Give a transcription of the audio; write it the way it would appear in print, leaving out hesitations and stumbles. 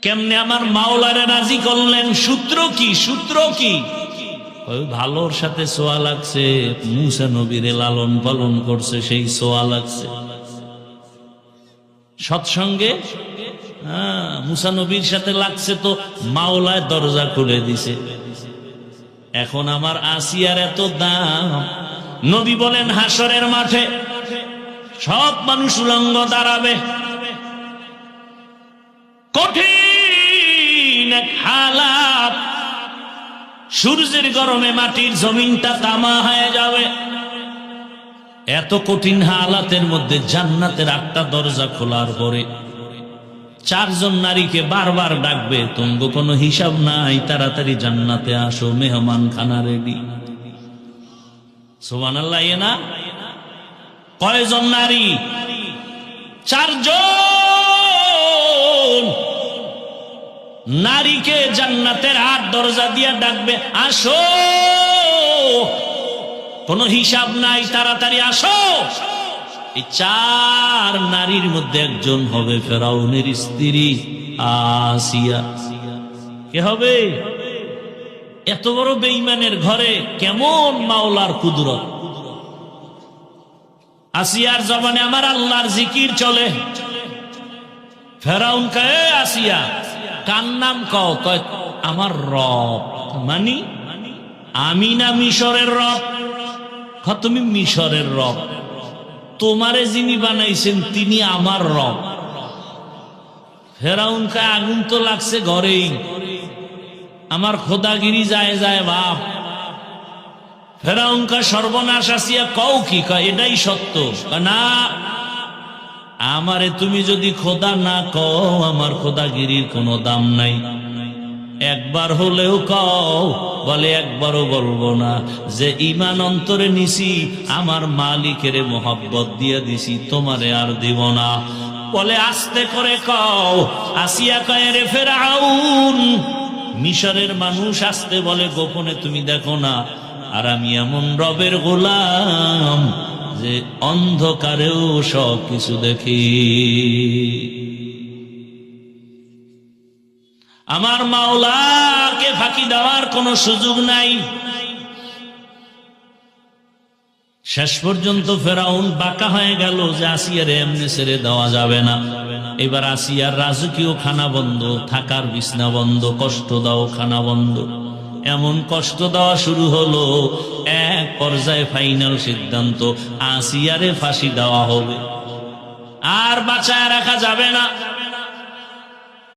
কেমনে আমার মাওলারে রাজি করলেন? সূত্র কি? সূত্র কি? ওই ভালোর সাথে সোয়া লাগছে, মুসা নবীরে লালন পালন করছে, সেই সোয়া লাগছে। সৎসঙ্গে মুসা নবীর সাথে লাগছে তো মাওলায় দরজা খুলে দিছে। এখন আমার আসিয়ার এত দাম। নবী বলেন হাসরের মাঠে সব মানুষ উলঙ্গ দাঁড়াবে, কঠিন এক হালাত, সূর্যের গরমে মাটির জমিনটা তামা হয়ে যাবে। এত কঠিন হালাতের মধ্যে জান্নাতের 8টা দরজা খোলার পরে 4 জন নারীকে বারবার ডাকবে, তোমার কোনো হিসাব নাই, তাড়াতাড়ি জান্নাতে আসো, মেহমান খানা রেডি। সুবহানাল্লাহ। না কয়জন নারী? 4 জন নারীকে জান্নাতের 8 দরজা দিয়ে ডাকবে, আসো, কোনো হিসাব নাই, তাড়াতাড়ি আসো। এই 4 নারীর মধ্যে একজন হবে ফেরাউনের স্ত্রী আসিয়া। কে হবে? এত বড় বেঈমানের ঘরে কেমন মাওলার কুদরত! আসিয়ার জবানে আমার আল্লাহর জিকির চলে। ফেরাউন কয়, আসিয়া কার নাম কও? কয় আমার রব। মানি আমি না মিশরের রব? তুমি মিশরের রব, তোমারে যিনি বানাইছেন তিনি আমার রব। ফেরাউন কয় আগুন তো লাগছে ঘরেই, আমার খোদাগিরি যায় যায় বাপ। ফেরাউন কয় সর্বনাশ, আসিয়া কও কি? কয় এটাই সত্য। না, আমারে তুমি যদি খোদা না কও, আমার খোদাগিরির কোনো দাম নাই। একবার হলেও কও। বলে একবারও বলবো না। যে ঈমান অন্তরে নিছি, আমার মালিকের মোহাব্বত দিয়ে দিছি, তোমারে আর দিব না। বলে আস্তে করে কও। আসিয়া কয় রে ফেরাউন, মিশরের মানুষ আসতে বলে গোপনে তুমি দেখো না, আর আমি এমন রবের গোলাম যে অন্ধকারেও সব কিছু দেখি। আমার মাওলাকে ফাঁকি দেওয়ার কোনো সুযোগ নাই। শেষ পর্যন্ত ফেরাউন বাঁকা হয়ে গেল যে আসিয়ার এমনি ছেড়ে দেওয়া যাবে না। এবার আসিয়ার রাজকীয় খানা বন্ধ, থাকার বিছনা বন্ধ, কষ্ট দাও খানা বন্ধ। এমন কষ্ট দেওয়া শুরু হলো, এক পর্যায়ে ফাইনাল সিদ্ধান্ত, আসিয়ারে ফাঁসি দেওয়া হবে, আর বাঁচায় রাখা যাবে না।